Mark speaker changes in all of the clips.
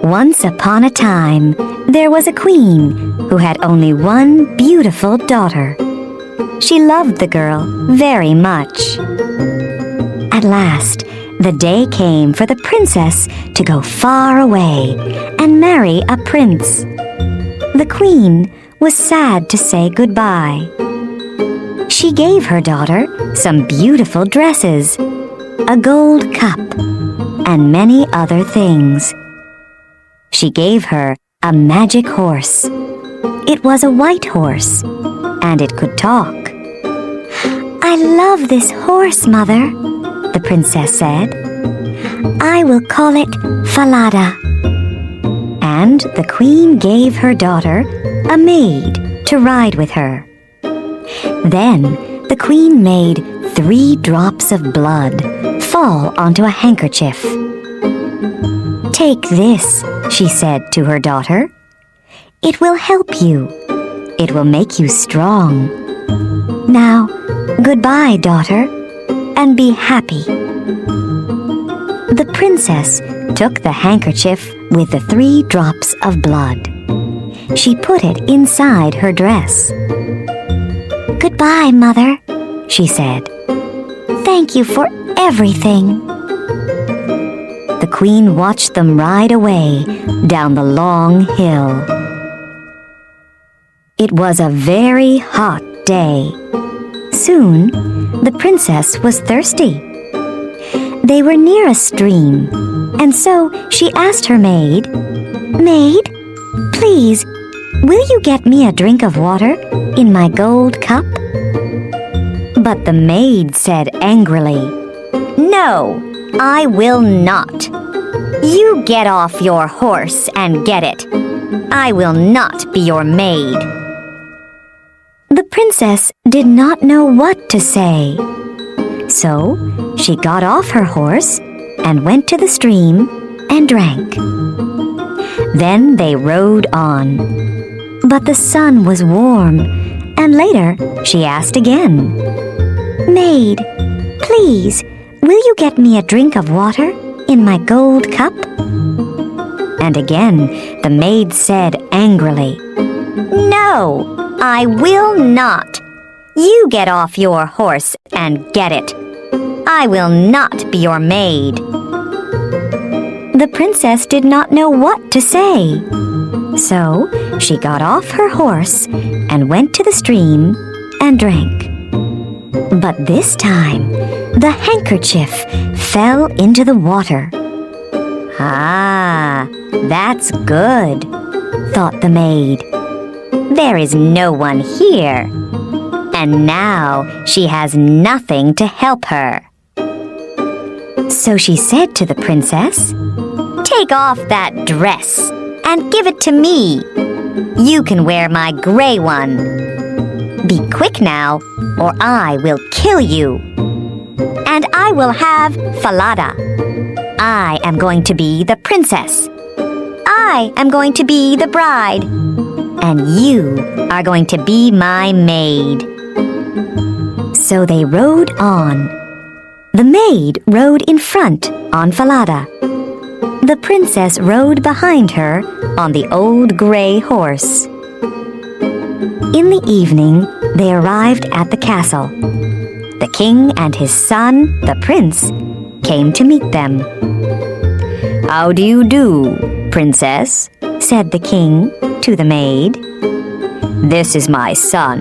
Speaker 1: Once upon a time, there was a queen who had only one beautiful daughter. She loved the girl very much. At last, the day came for the princess to go far away and marry a prince. The queen was sad to say goodbye. She gave her daughter some beautiful dresses, a gold cup, and many other things. She gave her a magic horse. It was a white horse, and it could talk. "I love this horse, Mother," the princess said. "I will call it Falada." And the queen gave her daughter a maid to ride with her. Then the queen made 3 drops of blood fall onto a handkerchief. "Take this," she said to her daughter. "It will help you. It will make you strong. Now, goodbye, daughter, and be happy." The princess took the handkerchief with the 3 drops of blood. She put it inside her dress. "Goodbye, Mother," she said. "Thank you for everything." The queen watched them ride away down the long hill. It was a very hot day. Soon, the princess was thirsty. They were near a stream, and so she asked her maid, "Maid, please, will you get me a drink of water in my gold cup?" But the maid said angrily, "No, I will not. You get off your horse and get it. I will not be your maid." The princess did not know what to say. So she got off her horse and went to the stream and drank. Then they rode on. But the sun was warm, and later she asked again, "Maid, please, will you get me a drink of water in my gold cup?" And again the maid said angrily, "No, I will not. You get off your horse and get it. I will not be your maid." The princess did not know what to say. So she got off her horse and went to the stream and drank. But this time, the handkerchief fell into the water. "Ah, that's good," thought the maid. "There is no one here. And now she has nothing to help her." So she said to the princess, "Take off that dress and give it to me. You can wear my gray one. Be quick now, or I will kill you. And I will have Falada. I am going to be the princess. I am going to be the bride. And you are going to be my maid." So they rode on. The maid rode in front on Falada. The princess rode behind her on the old gray horse. In the evening, they arrived at the castle. The king and his son, the prince, came to meet them. "How do you do, princess?" said the king to the maid. "This is my son,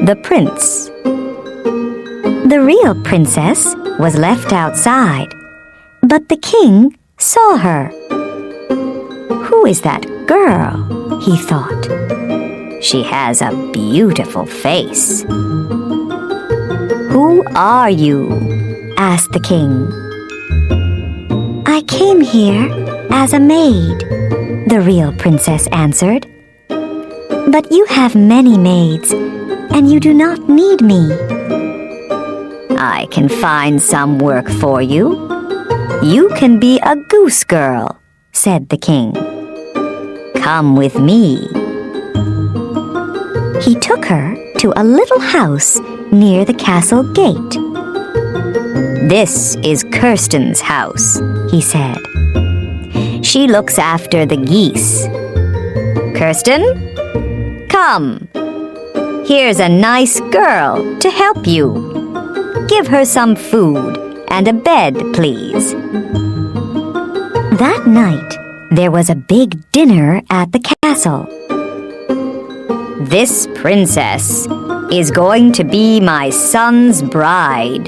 Speaker 1: the prince." The real princess was left outside, but the king saw her. "Who is that girl?" he thought. "She has a beautiful face." "Who are you?" asked the king. "I came here as a maid," the real princess answered. "But you have many maids, and you do not need me." "I can find some work for you. You can be a goose girl," said the king. "Come with me." He took her to a little house near the castle gate. "This is Kirsten's house," he said. She looks after the geese. Kirsten, come. Here's a nice girl to help you. Give her some food and a bed, please. That night, there was a big dinner at the castle. This princess is going to be my son's bride,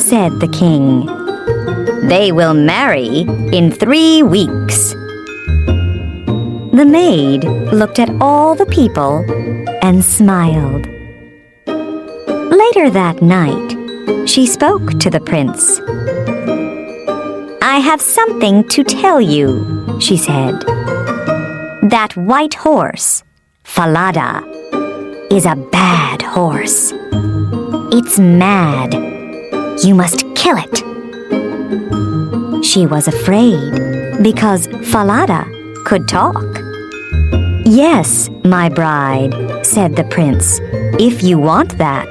Speaker 1: said the king. They will marry in 3 weeks. The maid looked at all the people and smiled. Later that night, she spoke to the prince. I have something to tell you, she said. That white horse, Falada, is a bad horse. It's mad. You must kill it. She was afraid because Falada could talk. Yes, my bride, said the prince, if you want that.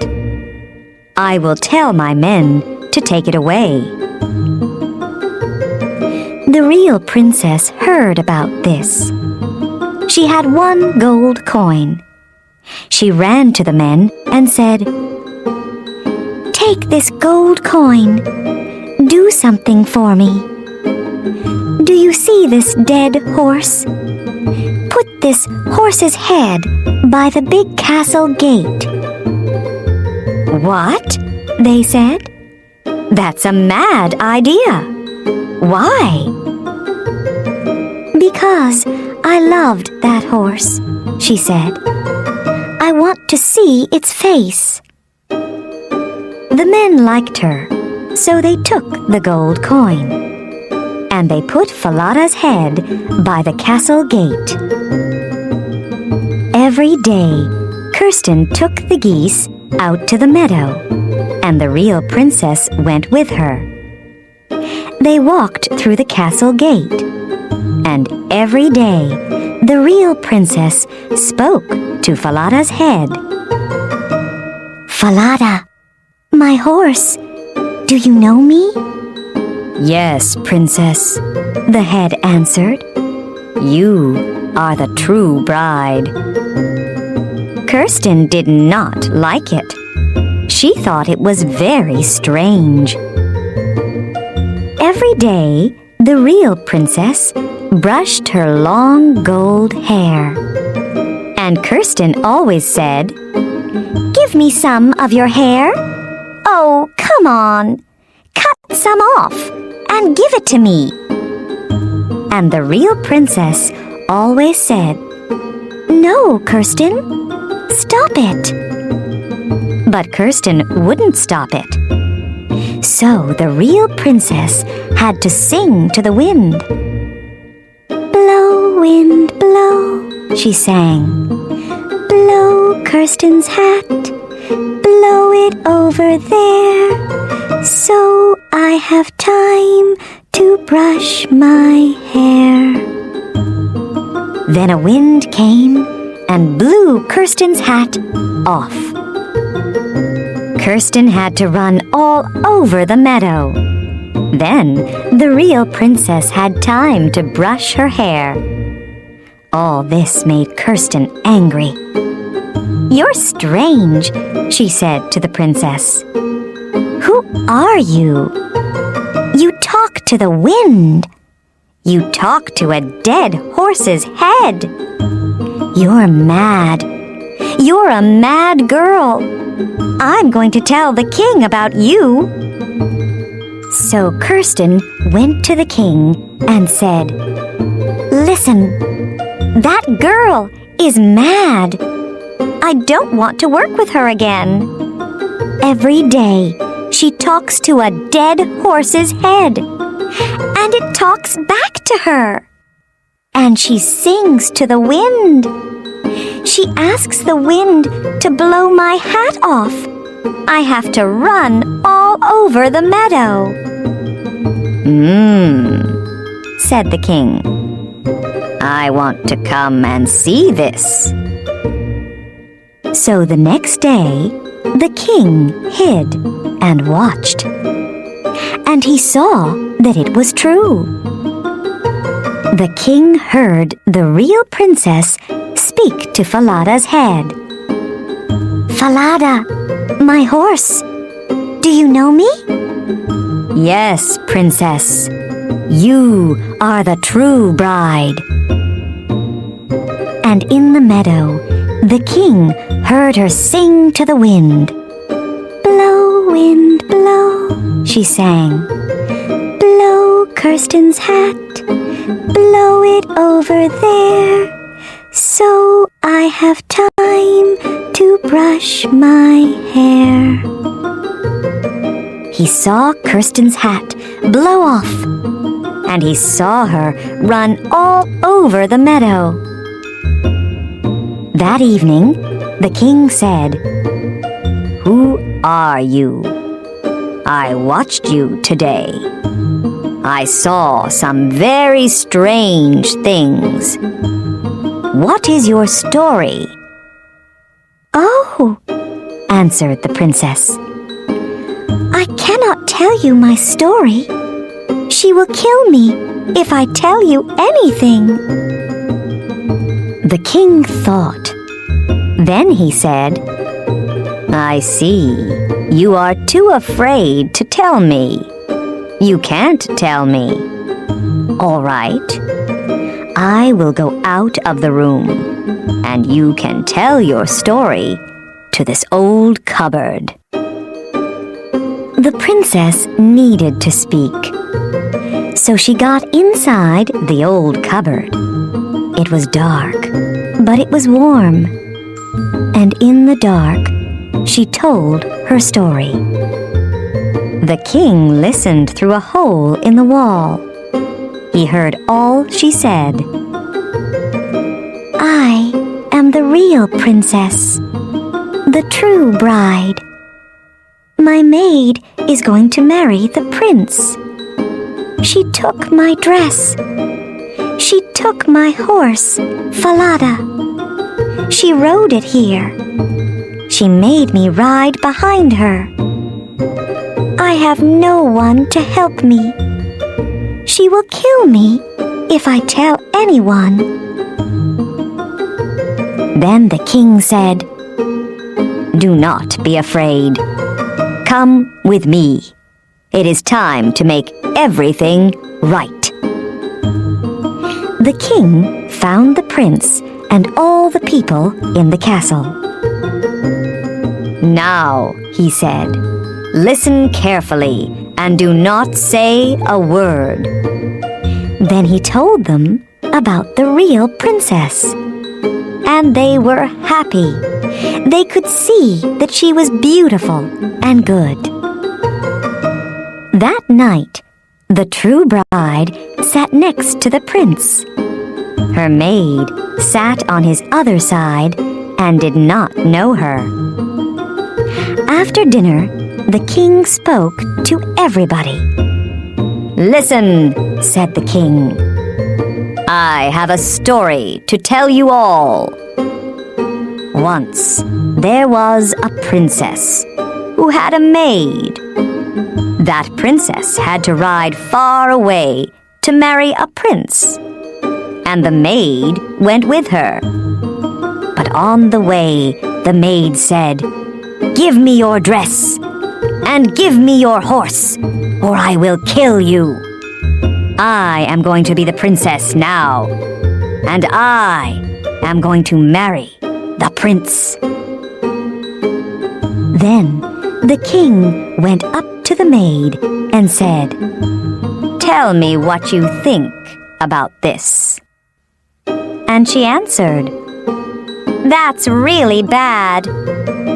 Speaker 1: I will tell my men to take it away. The real princess heard about this. She had 1 gold coin. She ran to the men and said, Take this gold coin. Do something for me. Do you see this dead horse? Put this horse's head by the big castle gate. What? They said. That's a mad idea. Why? Because I loved that horse, she said. I want to see its face. The men liked her, so they took the gold coin. And they put Falada's head by the castle gate. Every day, Kirsten took the geese out to the meadow, and the real princess went with her. They walked through the castle gate, and every day the real princess spoke to Falada's head. Falada, my horse, do you know me? Yes, princess, the head answered. You are the true bride. Kirsten did not like it. She thought it was very strange. Every day, the real princess brushed her long gold hair. And Kirsten always said, Give me some of your hair. Oh, come on. Cut some off and give it to me. And the real princess always said, No, Kirsten, stop it. But Kirsten wouldn't stop it. So the real princess had to sing to the wind. Blow, wind, blow, she sang. Blow Kirsten's hat, blow it over there, so I have time to brush my hair. Then a wind came and blew Kirsten's hat off. Kirsten had to run all over the meadow. Then the real princess had time to brush her hair. All this made Kirsten angry. You're strange, she said to the princess. Who are you? You talk to the wind. You talk to a dead horse's head. You're mad. You're a mad girl. I'm going to tell the king about you. So Kirsten went to the king and said, Listen, that girl is mad. I don't want to work with her again. Every day, she talks to a dead horse's head, and it talks back to her. And she sings to the wind. She asks the wind to blow my hat off. I have to run all over the meadow. Said the king. I want to come and see this. So the next day, the king hid and watched. And he saw that it was true. The king heard the real princess speak to Falada's head. "Falada, my horse, do you know me?" "Yes, princess. You are the true bride." And in the meadow, the king heard her sing to the wind. "Blow, wind, blow," she sang. "Blow Kirsten's hat, blow it over there, so I have time to brush my hair." He saw Kirsten's hat blow off, and he saw her run all over the meadow. That evening, the king said, "Who are you? I watched you today. I saw some very strange things. What is your story?" "Oh," answered the princess, "I cannot tell you my story. She will kill me if I tell you anything." The king thought. Then he said, "I see. You are too afraid to tell me. You can't tell me. All right. I will go out of the room, and you can tell your story to this old cupboard." The princess needed to speak, so she got inside the old cupboard. It was dark, but it was warm, and in the dark, she told her story. The king listened through a hole in the wall. He heard all she said. "I am the real princess, the true bride. My maid is going to marry the prince. She took my dress. She took my horse, Falada. She rode it here. She made me ride behind her. I have no one to help me. She will kill me if I tell anyone." Then the king said, "Do not be afraid. Come with me. It is time to make everything right." The king found the prince and all the people in the castle. "Now," he said, "listen carefully and do not say a word." Then he told them about the real princess. And they were happy. They could see that she was beautiful and good. That night, the true bride sat next to the prince. Her maid sat on his other side and did not know her. After dinner, the king spoke to everybody. "Listen," said the king. "I have a story to tell you all. Once there was a princess who had a maid. That princess had to ride far away to marry a prince, and the maid went with her. But on the way, the maid said, 'Give me your dress, and give me your horse, or I will kill you. I am going to be the princess now, and I am going to marry the prince.' Then the king went up to the maid and said, 'Tell me what you think about this.' And she answered, 'That's really bad.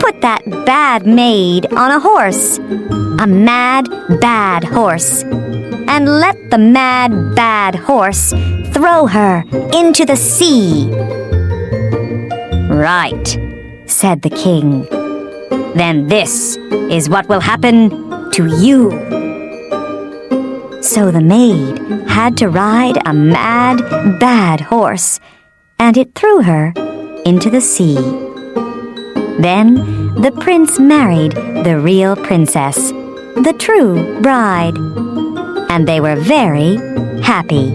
Speaker 1: Put that bad maid on a horse, a mad, bad horse, and let the mad, bad horse throw her into the sea.' 'Right,' said the king. 'Then this is what will happen to you.' So the maid had to ride a mad, bad horse, and it threw her into the sea. Then the prince married the real princess, the true bride, and they were very happy.